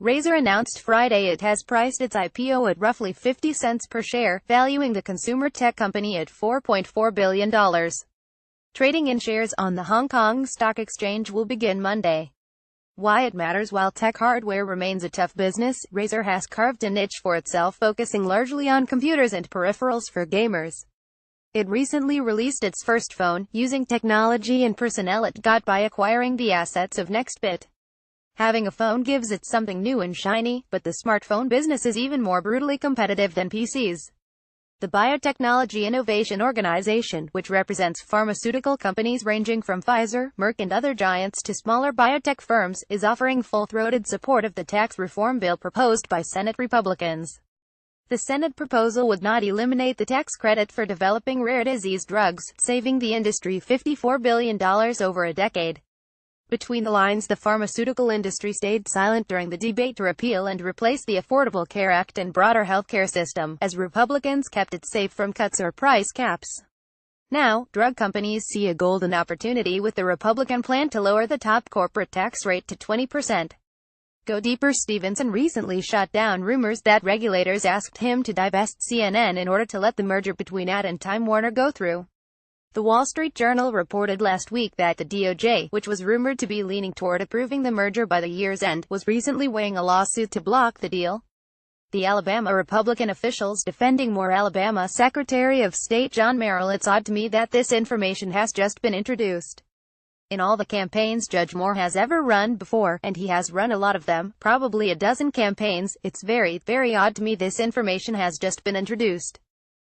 Razer announced Friday it has priced its IPO at roughly 50 cents per share, valuing the consumer tech company at $4.4 billion. Trading in shares on the Hong Kong Stock Exchange will begin Monday. Why it matters. While tech hardware remains a tough business, Razer has carved a niche for itself, focusing largely on computers and peripherals for gamers. It recently released its first phone, using technology and personnel it got by acquiring the assets of NextBit. Having a phone gives it something new and shiny, but the smartphone business is even more brutally competitive than PCs. The Biotechnology Innovation Organization, which represents pharmaceutical companies ranging from Pfizer, Merck and other giants to smaller biotech firms, is offering full-throated support of the tax reform bill proposed by Senate Republicans. The Senate proposal would not eliminate the tax credit for developing rare disease drugs, saving the industry $54 billion over a decade. Between the lines, the pharmaceutical industry stayed silent during the debate to repeal and replace the Affordable Care Act and broader healthcare system, as Republicans kept it safe from cuts or price caps. Now, drug companies see a golden opportunity with the Republican plan to lower the top corporate tax rate to 20%. Go deeper. Stevenson recently shot down rumors that regulators asked him to divest CNN in order to let the merger between AT and Time Warner go through. The Wall Street Journal reported last week that the DOJ, which was rumored to be leaning toward approving the merger by the year's end, was recently weighing a lawsuit to block the deal. The Alabama Republican officials defending more. Alabama Secretary of State John Merrill: "It's odd to me that this information has just been introduced. In all the campaigns Judge Moore has ever run before, and he has run a lot of them, probably a dozen campaigns, it's very, very odd to me this information has just been introduced."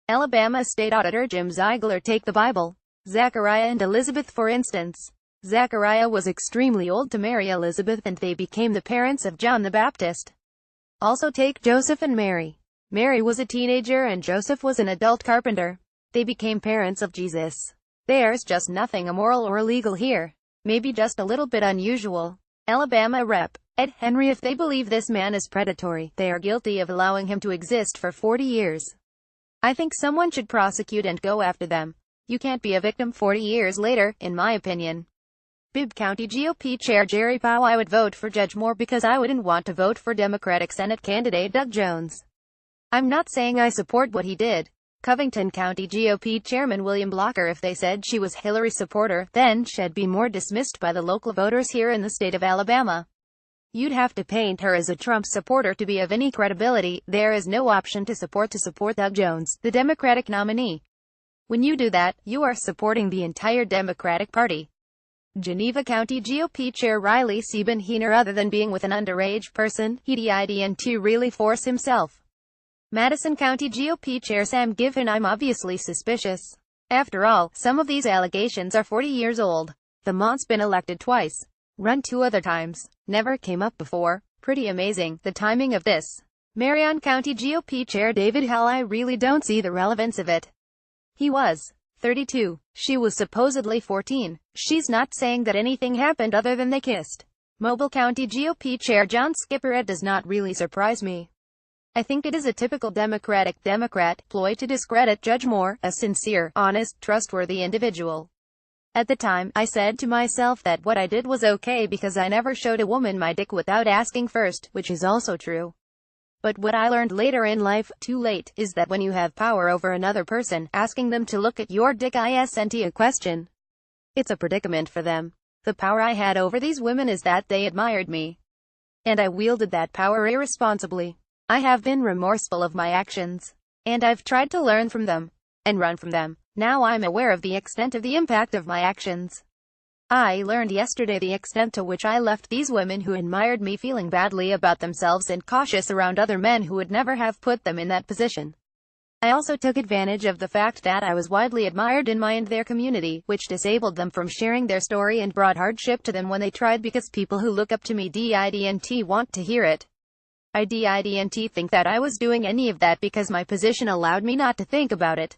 Alabama State Auditor Jim Ziegler: "Take the Bible. Zechariah and Elizabeth for instance. Zechariah was extremely old to marry Elizabeth and they became the parents of John the Baptist. Also take Joseph and Mary. Mary was a teenager and Joseph was an adult carpenter. They became parents of Jesus. There's just nothing immoral or illegal here. Maybe just a little bit unusual." Alabama Rep. Ed Henry: "If they believe this man is predatory, they are guilty of allowing him to exist for 40 years. I think someone should prosecute and go after them. You can't be a victim 40 years later, in my opinion." Bibb County GOP Chair Jerry Powell: "I would vote for Judge Moore because I wouldn't want to vote for Democratic Senate candidate Doug Jones. I'm not saying I support what he did." Covington County GOP Chairman William Blocker: "If they said she was Hillary's supporter, then she'd be more dismissed by the local voters here in the state of Alabama. You'd have to paint her as a Trump supporter to be of any credibility. There is no option to support Doug Jones, the Democratic nominee. When you do that, you are supporting the entire Democratic Party." Geneva County GOP Chair Riley Sieben Heener: "Other than being with an underage person, he didn't really force himself." Madison County GOP Chair Sam Giffen: "I'm obviously suspicious. After all, some of these allegations are 40 years old. The man's been elected twice. Run 2 other times. Never came up before. Pretty amazing, the timing of this." Marion County GOP Chair David Hall: "I really don't see the relevance of it. He was 32. She was supposedly 14. She's not saying that anything happened other than they kissed." Mobile County GOP Chair John Skipper: "It does not really surprise me. I think it is a typical Democrat ploy to discredit Judge Moore, a sincere, honest, trustworthy individual. At the time, I said to myself that what I did was okay because I never showed a woman my dick without asking first, which is also true. But what I learned later in life, too late, is that when you have power over another person, asking them to look at your dick isn't a question. It's a predicament for them. The power I had over these women is that they admired me. And I wielded that power irresponsibly. I have been remorseful of my actions. And I've tried to learn from them. And run from them. Now I'm aware of the extent of the impact of my actions. I learned yesterday the extent to which I left these women who admired me feeling badly about themselves and cautious around other men who would never have put them in that position. I also took advantage of the fact that I was widely admired in my and their community, which disabled them from sharing their story and brought hardship to them when they tried because people who look up to me didn't want to hear it. I didn't think that I was doing any of that because my position allowed me not to think about it.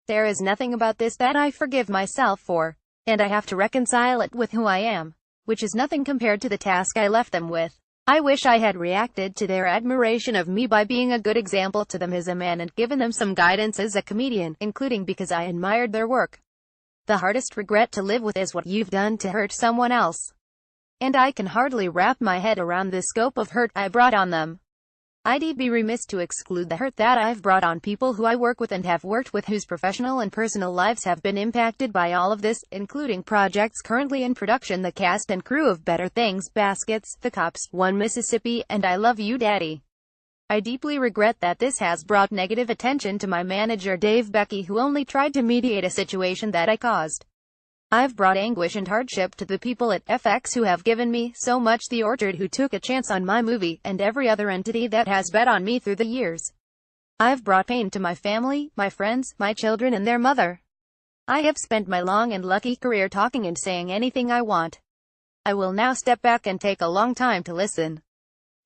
There is nothing about this that I forgive myself for. And I have to reconcile it with who I am. Which is nothing compared to the task I left them with. I wish I had reacted to their admiration of me by being a good example to them as a man and given them some guidance as a comedian, including because I admired their work. The hardest regret to live with is what you've done to hurt someone else. and I can hardly wrap my head around the scope of hurt I brought on them. I'd be remiss to exclude the hurt that I've brought on people who I work with and have worked with whose professional and personal lives have been impacted by all of this, including projects currently in production, the cast and crew of Better Things, Baskets, The Cops, One Mississippi, and I Love You Daddy. I deeply regret that this has brought negative attention to my manager Dave Becky, who only tried to mediate a situation that I caused. I've brought anguish and hardship to the people at FX who have given me so much, the Orchard who took a chance on my movie, and every other entity that has bet on me through the years. I've brought pain to my family, my friends, my children and their mother. I have spent my long and lucky career talking and saying anything I want. I will now step back and take a long time to listen.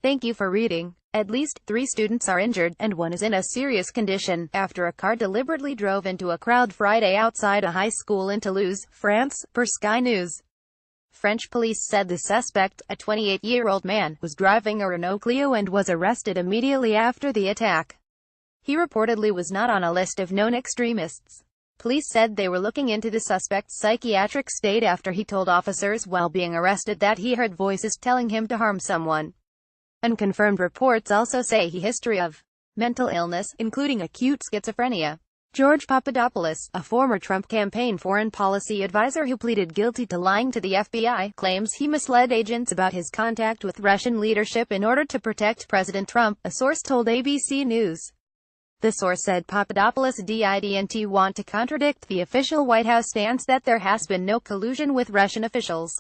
Thank you for reading. At least 3 students are injured, and 1 is in a serious condition, after a car deliberately drove into a crowd Friday outside a high school in Toulouse, France, per Sky News. French police said the suspect, a 28-year-old man, was driving a Renault Clio and was arrested immediately after the attack. He reportedly was not on a list of known extremists. Police said they were looking into the suspect's psychiatric state after he told officers while being arrested that he heard voices telling him to harm someone. Unconfirmed reports also say he has a history of mental illness, including acute schizophrenia. George Papadopoulos, a former Trump campaign foreign policy advisor who pleaded guilty to lying to the FBI, claims he misled agents about his contact with Russian leadership in order to protect President Trump, a source told ABC News. The source said Papadopoulos didn't want to contradict the official White House stance that there has been no collusion with Russian officials.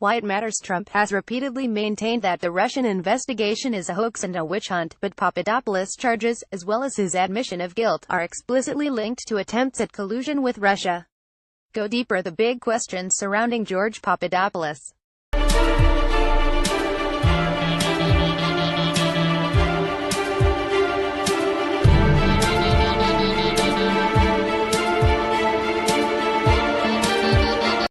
Why it matters: Trump has repeatedly maintained that the Russian investigation is a hoax and a witch hunt, but Papadopoulos' charges, as well as his admission of guilt, are explicitly linked to attempts at collusion with Russia. Go deeper: the big questions surrounding George Papadopoulos.